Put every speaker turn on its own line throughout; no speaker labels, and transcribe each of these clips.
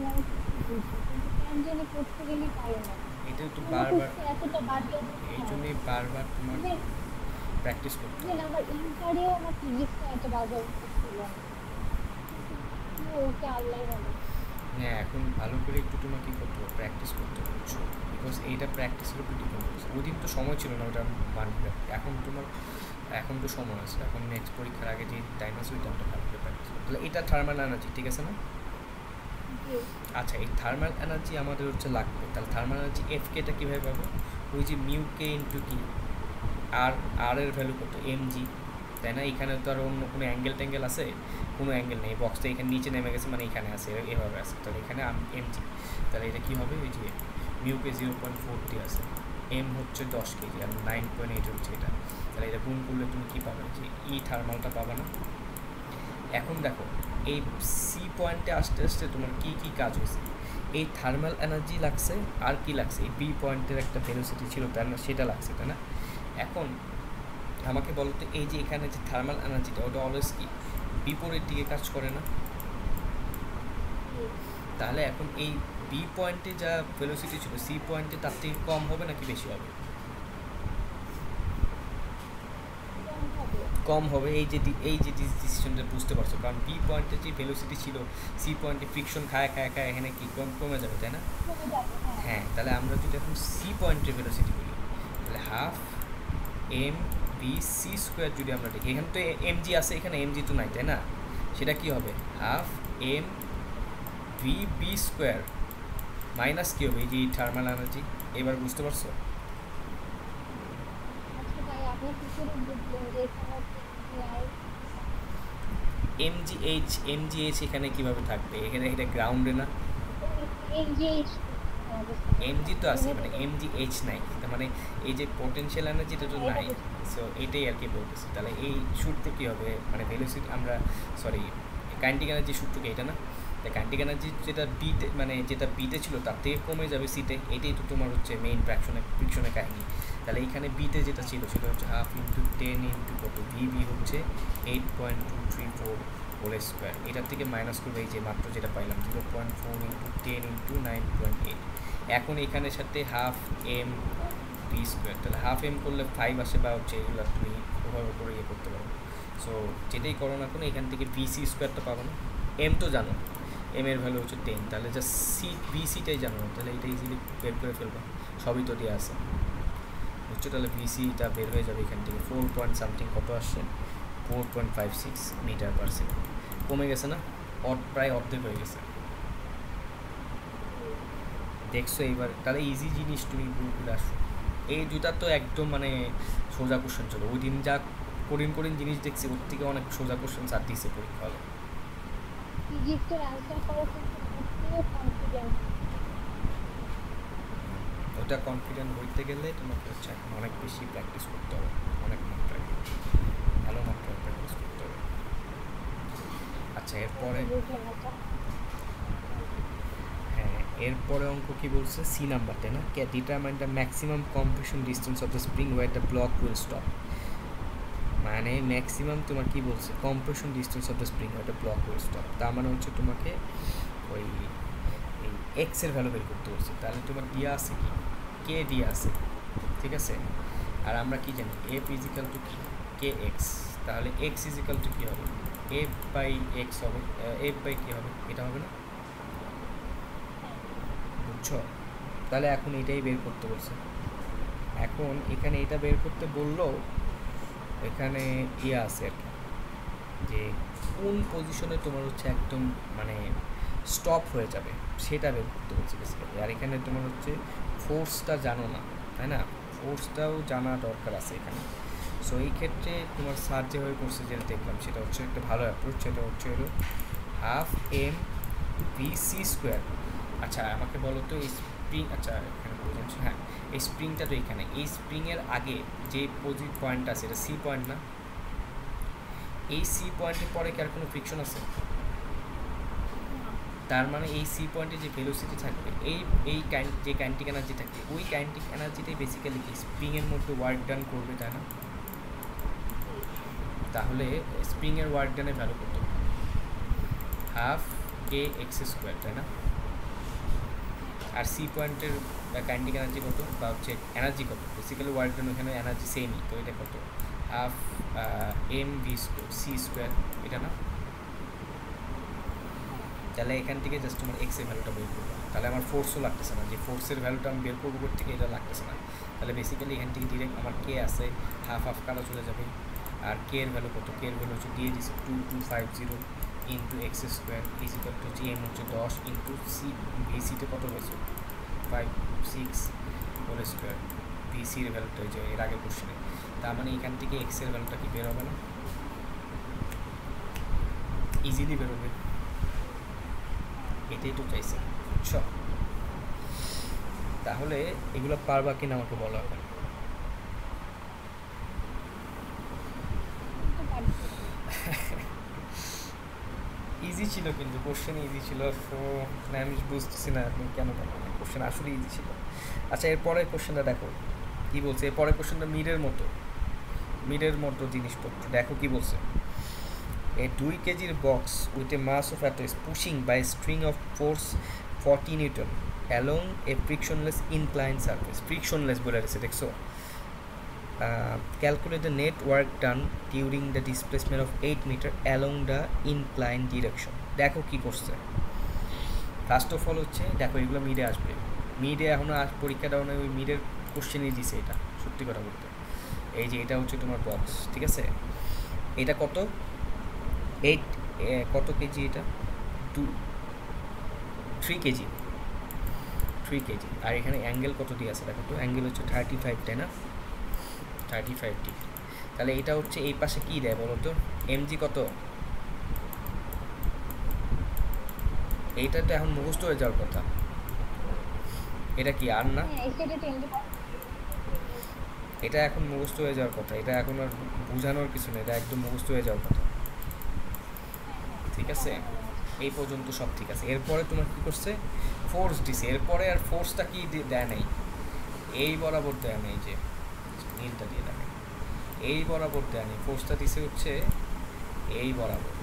মানে আমি কিছু বুঝি কিন্তু কেন জানি করতে গেলে পারি না।
এটা তো
মনে
বারবার,
হচ্ছে এতটা বাজে
এই
অবস্থা।
জন্যই বারবার তোমার
ইভেন
প্র্যাকটিস করতে
ইভেন
হবে।
আমার ইন্টারেও আমার ফিজিক্সটা এত বাজে অবস্থা ছিল না, কিন্তু কি হয়েছে আল্লাহই ভালো জানে।
হ্যাঁ, এখন ভালো করে একটু তোমাকে কী করতে হবে, প্র্যাকটিস করতে হবে, বুঝছো? বিকজ এইটা প্র্যাকটিসের উপর ডিপেন্ড করছে। ওই দিন তো সময় ছিল না ওটা মানবে। এখন তোমার, এখন তো সময় আছে, এখন নেক্সট পরীক্ষার আগে যে টাইম আছে ওই টাইমটা ভালো করে প্র্যাকটিস করতে। তাহলে এটা থার্মাল এনার্জি, ঠিক আছে না?
জি।
আচ্ছা, এই থার্মাল এনার্জি আমাদের হচ্ছে লাগবে। তাহলে থার্মাল এনার্জি এফ কেটা কীভাবে পাবো? ওই যে মিউ কে ইন্টু কি, আর আর এর ভ্যালু কত, এম জি, তাই না? এখানে তো আর অন্য কোনো অ্যাঙ্গেল ট্যাঙ্গেল আছে? কোনো অ্যাঙ্গেল নেই, বক্সটা এখানে নিচে নেমে গেছে মানে এখানে আছে, এভাবে আছে। তাহলে এখানে এম জি, তাহলে এটা কী হবে? ওই যে মিউকে 0.4 আছে, এম হচ্ছে 10 কেজি আর 9.8 হচ্ছে এটা। তাহলে এটা গুণ করলে তুমি কী পাবে? যে ই থার্মালটা পাবে না? এখন দেখো, এই সি পয়েন্টে আসতে আসতে তোমার কী কী কাজ হয়েছে? এই থার্মাল এনার্জি লাগছে, আর কি লাগছে? এই বি পয়েন্টের একটা ভেলোসিটি ছিল তার না, সেটা লাগছে, তাই না? এখন আমাকে বলো তো, এই যে এখানে যে থার্মাল এনার্জিটা ওটা অলওয়েজ কি বিপরীত দিকে কাজ করে না?
জি।
তাহলে এখন এই বি পয়েন্টে যা ভেলোসিটি ছিল সি পয়েন্টে তার থেকে কম হবে নাকি বেশি হবে?
কম হবে।
কম হবে। এই যে ডিসিশনটা বুঝতে পারছো, কারণ বি পয়েন্টে যে ভেলোসিটি ছিল সি পয়েন্টে ফ্রিকশন খায় খায় খায় এখানে কি কমে যাবে, তাই না?
কমে যাবে, হ্যাঁ।
হ্যাঁ, তাহলে আমরা যদি এখন সি পয়েন্টের ভেলোসিটি বলি, তাহলে half M V C square যদি আমরা দেখি, এখানে তো এম জি আছে, এখানে এম জি তো নাই, তাই না? সেটা কি হবে? Half M V B square minus কী হবে? এই যে থার্মাল এনার্জি, এবার বুঝতে পারছো?
আচ্ছা ভাই, আপনি কি করে বুঝলেন যে এখানে হচ্ছে এনজিআই?
এম জি এইচ এখানে কীভাবে থাকবে? এখানে এটা গ্রাউন্ডে না?
এনজিএইচ হ্যাঁ, বুঝতে
এম
পারছি।
জি তো আছে, মানে
ইউনিটে
এম জি এইচ নাই, তার মানে এই যে পোটেনশিয়াল এনার্জিটা তো
হ্যাঁ, এটা
নাই।
বুঝতে পারছি।
সো এটাই আর কি বলতেছি। তাহলে এই সূত্র কী হবে? মানে ভেলোসিটি আমরা, সরি, কাইনেটিক এনার্জি সূত্র কি এটা না? তাই কাইনেটিক এনার্জি যেটা বিতে, মানে যেটা বিতে ছিল তার থেকে কমে যাবে সিতে, এটাই তো তোমার হচ্ছে মেইন ফ্রিকশনের কাহিনী। তাহলে এইখানে বিতে যেটা ছিল সেটা হচ্ছে হাফ ইন্টু 10 ইন্টু কত, ভি হচ্ছে 8.234 হোল স্কোয়ার। এটার থেকে মাইনাস করবে এই যে মাত্র যেটা পাইলাম 0.4 ইন্টু 10 ইন্টু 9.8। এখন এখানের সাথে হাফ এম বি স্কোয়ার, তাহলে হাফ এম করলে 5 আসে, বা হচ্ছে এগুলো তুমি ওভাবে করে ইয়ে করতে পারো। সো যেটাই করো না কোনো, এখান থেকে বিসি স্কোয়ারটা পাবো না। এম তো জানো, এম এর ভ্যালু হচ্ছে 10, তাহলে জাস্ট সি বিসিটাই জানো না, তাহলে এটা ইজিলি বের করে ফেলবা, সবই তো দিয়ে আছে, বুঝছো? তাহলে বিসিটা বের হয়ে যাবে এখান থেকে 4 পয়েন্ট সামথিং কত আসছে, 4.56 মিটার পার সেকেন্ড। কমে গেছে না? প্রায় অর্ধেক হয়ে গেছে, দেখছো? এইবার তাহলে ইজি জিনিস তুমি ভুলে আসো। এই দুটা তো একদম মানে সোজা কোশ্চেন ছিল, ওই দিন যা কঠিন কঠিন জিনিস দেখছি ওর থেকে অনেক সোজা কোশ্চেন স্যার দিয়েছে পরীক্ষা হলে।
ফিজিক্সের অ্যান্সার করা কিন্তু মোটেও কনফিডেন্ট না।
ওটা কনফিডেন্ট হইতে গেলে তোমাকে হচ্ছে এখন অনেক বেশি প্র্যাকটিস করতে হবে, অনেক মাত্রায়, ভালো মাত্রায় প্র্যাকটিস করতে হবে। আচ্ছা,
তাই তো
এরপরে,
বুঝলাম না
হ্যাঁ, এরপরে অঙ্ক কি বলছে? সি নাম্বারটা না, determine the maximum compression distance of the spring where the block will stop. মানে ম্যাক্সিমাম তোমার কি বলছে? Compression distance of the spring where the block will stop. তার মানে হচ্ছে তোমাকে ওই এই এক্সের ভ্যালু বের করতে বলছে। তাহলে তোমার দিয়া আছে কি, কে দিয়া আছে, ঠিক আছে? আর আমরা কি জানি, এফ ইজিক্যাল টু কি, কে এক্স। তাহলে এক্স ইজিক্যাল টু কী হবে? এফ বাই এক্স হবে, এফ বাই কী হবে, এটা হবে না? বুঝছো? তাহলে এখন এটাই বের করতে বলছে। এখন এখানে এটা বের করতে বললেও এখানে ইয়ে আছে আর কি, যে কোন পজিশনে তোমার হচ্ছে একদম মানে স্টপ হয়ে যাবে সেটা বের করতে বলছে বেসিক্যালি। আর এখানে তোমার হচ্ছে ফোর্সটা জানো না, তাই না? ফোর্সটাও জানা দরকার আছে এখানে। সো এই ক্ষেত্রে তোমার স্যার যেভাবে করছে যেটা দেখলাম সেটা হচ্ছে একটা ভালো অ্যাপ্রোচ, সেটা হচ্ছে হলো half M V C square. আচ্ছা আমাকে বলো তো, এই স্প্রিং, আচ্ছা এখানে বুঝেছি, হ্যাঁ, এই স্প্রিংটা তো এখানে, এই স্প্রিংয়ের আগে যে পয়েন্ট আছে এটা সি পয়েন্ট না? এই সি পয়েন্টের পরে কি আর কোনো ফ্রিকশন আছে?
না।
তার মানে এই সি পয়েন্টে যে ভেলোসিটি থাকবে, এই যে কাইনেটিক এনার্জি থাকবে, ওই কাইনেটিক এনার্জিটাই বেসিক্যালি কি স্প্রিংয়ের মধ্যে ওয়ার্ক ডান করবে, তাই না?
জি।
তাহলে স্প্রিংয়ের ওয়ার্ক ডানের ভ্যালু কত? হাফ কে এক্স স্কোয়ার, তাই না? আর সি পয়েন্টের কাইনেটিক এনার্জি কত বা হচ্ছে এনার্জি কত, বেসিক্যালি ওয়ার্ক ডান ওখানে এনার্জি সেমই, তো এটা কত half M V C square, এটা না? তাহলে এখান থেকে জাস্ট তোমার এক্সের ভ্যালুটা বের করবো, তাহলে আমার ফোর্সও লাগতেছে না, যে ফোর্সের ভ্যালুটা আমি বের করবো কোথা থেকে এটা লাগতেছে না, তাহলে বেসিক্যালি এখান থেকে ডিরেক্ট আমার কে আছে হাফ হাফ কাটা চলে যাবে। আর কে এর ভ্যালু কত, কে এর ভ্যালু হচ্ছে দিয়ে দিচ্ছে 2250 into x square is equal to হচ্ছে এম হচ্ছে 10 ইন্টু সি, ভিসিতে কত হয়েছে 56 হোল স্কোয়ার, ভিসির ভ্যালুটা হয়েছে এর আগের কোশ্চেনে, তার মানে এখান থেকে এক্সের ভ্যালুটা কি বের হবে না, ইজিলি বেরোবে, এটাই তো চাইছে। ছ তাহলে এগুলো পারবা কিনা আমাকে বলো এখন। ইজি ছিল কিন্তু কোশ্চেন ইজি ছিল, সো আমি বুঝতেছি না আপনি কেন বলেন কোশ্চেন আসলে ইজি ছিল। আচ্ছা এরপরের কোশ্চেনটা দেখো কী বলছে, এরপরের কোশ্চেনটা মিডের মতো জিনিসপত্র, দেখো কী বলছে। A 2 kg box with a mass of atoms pushing by a string of force 40 Newton along a frictionless inclined surface. Frictionless বলে রয়েছে দেখছো। Calculate the net work done during the displacement of 8 meter along the inclined direction. দেখো কি করছে। First of all হচ্ছে দেখো এগুলো মিডে আসবে, মিডে এখনও পরীক্ষা দেওয়া ওই মিডের কোশ্চেনই দিছে, এটা সত্যি কথা বলতে। এই যে এটা হচ্ছে তোমার বক্স, ঠিক আছে, এটা কত 8 কত কেজি, এটা 3 কেজি, আর এখানে অ্যাঙ্গেল কত দিয়ে আছে দেখো তো, অ্যাঙ্গেল হচ্ছে 35, তাই না, 35 ডিগ্রি। তাহলে এটা হচ্ছে এই পাশে কী দেয় বলো তো, এমজি কত, এইটা তো এখন মুখস্থ হয়ে যাওয়ার কথা, এটা কি আর না, এটা এখন মুখস্থ হয়ে যাওয়ার কথা, এটা এখন আর বোঝানোর কিছু নেই, এটা একদম মুখস্থ হয়ে যাওয়ার কথা, ঠিক আছে, এই পর্যন্ত সব ঠিক আছে। এরপরে তোমার কী করছে, ফোর্স দিছে, এরপরে আর ফোর্সটা কি দেয় নাই, এই বরাবর দেয় নেই, যে নীলটা দিয়ে দেয় এই বরাবর দেয় নেই, ফোর্সটা দিছে হচ্ছে এই বরাবর।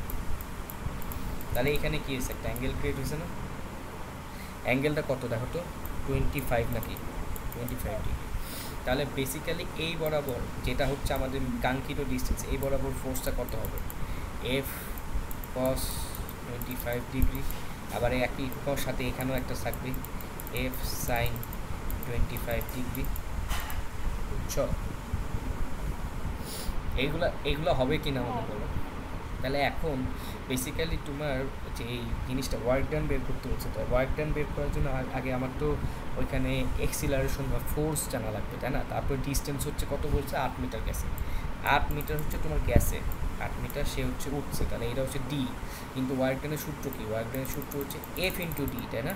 তাহলে এখানে কী হয়েছে, একটা অ্যাঙ্গেল ক্রিয়েট হয়েছে না, অ্যাঙ্গেলটা কত দেখো তো 25 নাকি 25 ডিগ্রি। তাহলে বেসিক্যালি এই বরাবর যেটা হচ্ছে আমাদের কাঙ্ক্ষিত ডিস্টেন্স, এই বরাবর ফোর্সটা কত হবে, এফ cos 25 ডিগ্রি, আবার একই সাথে এখানেও একটা থাকবে এফ সাইন 25 ডিগ্রি, বুঝছো, এইগুলো হবে কি না আমাকে বলো। তাহলে এখন বেসিক্যালি তোমার যে এই জিনিসটা ওয়ার্ক ডান বের করতে হচ্ছে, তো ওয়ার্ক ডান বের করার জন্য আগে আমার তো ওইখানে এক্সিলারেশন বা ফোর্স জানা লাগবে, তাই না, তারপর ডিস্টেন্স হচ্ছে কত বলছে 8 মিটার গেছে, 8 মিটার হচ্ছে তোমার গ্যাসে, 8 মিটার সে হচ্ছে উঠছে, তাহলে এটা হচ্ছে ডি, কিন্তু ওয়ার্ক ডানের সূত্র কি, ওয়ার্ক ডানের সূত্র হচ্ছে এফ ইন্টু ডি, তাই না,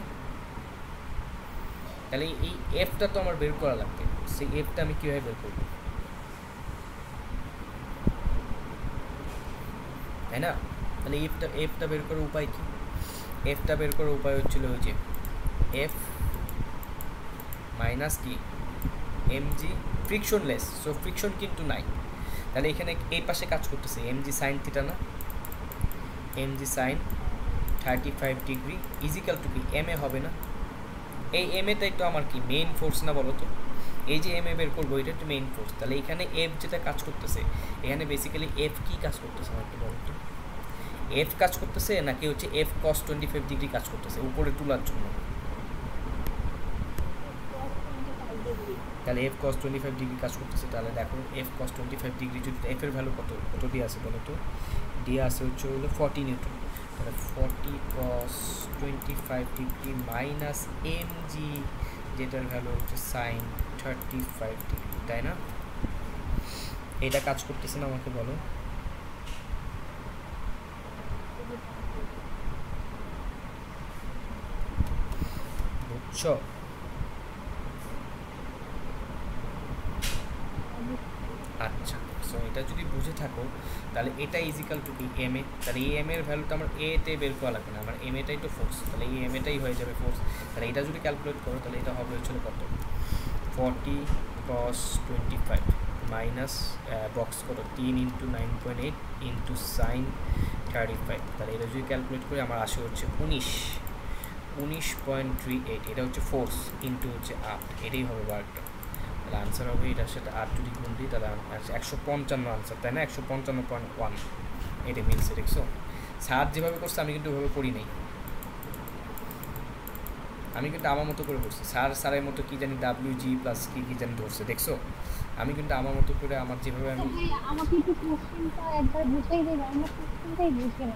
তাহলে এই এফটা তো আমার বের করা লাগবে, সেই এফটা আমি কীভাবে বের করবো, তাই না, তাহলে এফটা বের করার উপায় কি, এফটা বের করার উপায় হচ্ছিল ওই যে এফ মাইনাস কি এমজি ফ্রিকশনলেস, সো ফ্রিকশন কিন্তু নাই, তাহলে এখানে এই পাশে কাজ করতেছে এমজি সাইন থিটা না, MG sine 35 degree equal to কি এম এ হবে না, এই এম এটাই তো আমার কি মেইন ফোর্স না বলো তো, এই যে এম এ বের করবো এটা একটু মেইন ফোর্স, তাহলে এখানে এফ যেটা কাজ করতেছে, এখানে বেসিক্যালি এফ কি কাজ করতেছে আমাকে বলো তো, এফ কাজ করতেছে নাকি হচ্ছে এফ cos 25 ডিগ্রি কাজ করতেছে উপরে তোলার জন্য, তাহলে এফ cos 25 ডিগ্রি কাজ করতেছে, তাহলে দেখো এফ cos 25 ডিগ্রি যদি এফ এর ভ্যালু কত দিয়ে আছে বলো তো, দিয়ে আছে হচ্ছে হলো 40 নিউটন, তাহলে 40 cos 25 ডিগ্রি মাইনাস এমজি যেটার ভ্যালু হচ্ছে সাইন 35 ডিগ্রি, তাই না, এটা কাজ করতেছে না আমাকে বলো, বুঝছো, আচ্ছা, সো এটা যদি বুঝে থাকো তাহলে এটা ইজিক্যাল টু কি এম এ, তাহলে এই এম এর ভ্যালুটা আমার এতে বের করা লাগবে না, আমার এম এটাই তো ফোর্স, তাহলে এই এম এটাই হয়ে যাবে ফোর্স, তাহলে এটা যদি ক্যালকুলেট করো তাহলে এটা হবে হচ্ছিল কত 40 cos 25 মাইনাস বক্স কত 3 ইন্টু 9.8 ইন্টু সাইন 35, তাহলে এটা যদি ক্যালকুলেট করি আমার আসে হচ্ছে 19 19.38, এটা হচ্ছে ফোর্স ইন্টু হচ্ছে 8, এটাই হবে বারটা। তাহলে আনসার হবে এটার সাথে 8 যদি গুণ দিই তাহলে 155 আনসার, তাই না? 155.1, এটা মিলছে, দেখছো? স্যার যেভাবে করছে আমি কিন্তু ওইভাবে করি নাই, আমি কিন্তু আমার মতো করে করছি। স্যারের মতো কি জানি WG প্লাস কি জানি ধরছে, দেখছো? আমি কিন্তু আমার মতো করে আমার যেভাবে
আচ্ছা
আমি
ভাই, আমাকে একটু কোশ্চেনটা একবার বুঝাই দেবেন, আমরা কোশ্চেনটাই বুঝি না।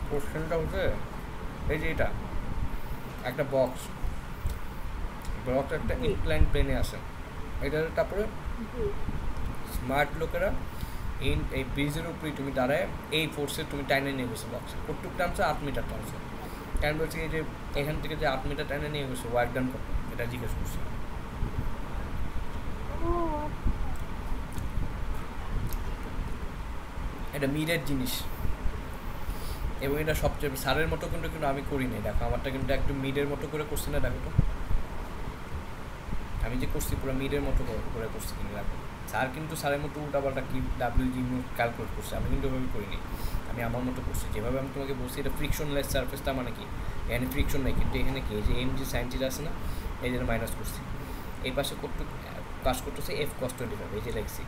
কোশ্চেনটা হচ্ছে এই যে এটা একটা বক্স একটা
জি
ইনক্লাইন প্লেনে আসে, এটা তারপরে
জি।
স্মার্ট লোকেরা এই ব্রিজের উপরেই তুমি দাঁড়ায় এই ফোর্সে তুমি টাইনে নিয়ে গেছো বক্স, কতটুক টানছো? 8 মিটার টানছো। কেন বলছি এই যে এখান থেকে যে 8 মিটার টাইনে নিয়ে গেছো, ওয়ার্ক ডান করো, এটা জিজ্ঞেস করছি।
ও আচ্ছা।
এটা মিডের জিনিস, এবং এটা সবচেয়ে স্যারের মতো কিন্তু কিন্তু আমি করি নাই, দেখো আমারটা কিন্তু একদম মিডের মতো করে করছি না, দেখো তো আমি যে করছি পুরো মিডের মতো করে করছি কিন্তু, দেখো স্যার কিন্তু স্যারের মতো উল্টাপাল্টা কি WG ক্যালকুলেট করছে, আমি কিন্তু ওইভাবে করিনি, আমি আমার মতো করছি যেভাবে আমি তোমাকে বলছি। এটা ফ্রিকশনলেস সারফেস, তার মানে কি এখানে ফ্রিকশন নাই, কিন্তু এখানে কি এই যে MG sin θ আছে না, এই জন্য মাইনাস করছি। এই পাশে করতে পাস করতেছে F cos 25, এই যে লিখছি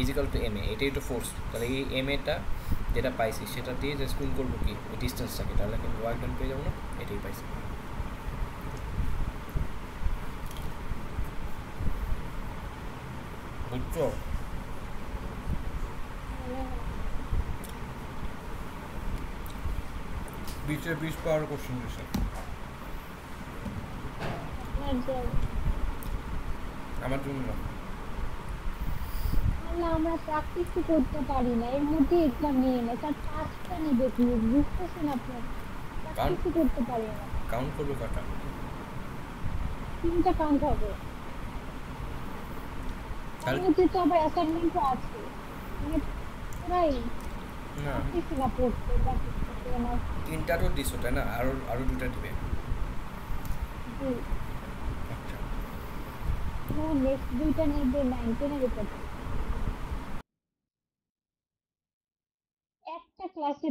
ইজিক্যাল টু MA, এটাই তো ফোর্স। তাহলে এই MAটা যেটা পাইছি সেটা দিয়ে জাস্ট গুণ করবো কি ওই ডিস্টেন্সটাকে, তাহলে কিন্তু ওয়ার্ক ডান পেয়ে যাবো না, এটাই পাইছি। বুঝছো? বিশে 20 পাওয়ার কোশ্চেন দিছে
আপনার যে
আমার জন্য না।
তাহলে আমরা প্র্যাকটিসই করতে পারি না, এর মধ্যে এক্সাম নিয়ে নেয়, তার পাঁচটা নেবে কি বুঝতেছেন আপনি?
কাউন্ট
প্র্যাকটিসই করতে পারি না।
কাউন্ট করবে কটা?
3টা কাউন্ট হবে, তার
তাহলে
মধ্যে তো আবার অ্যাসাইনমেন্টও আছে। মানে পুরাই
না,
পারতেছি না পড়তে, প্র্যাকটিস করতে না।
3টা তো দিছো তাই না, আরো 2টা দিবে।
জি,
আচ্ছা,
নেক্সট 2টা নেবে 9-10 এর উপর থেকে। একটা ক্লাসে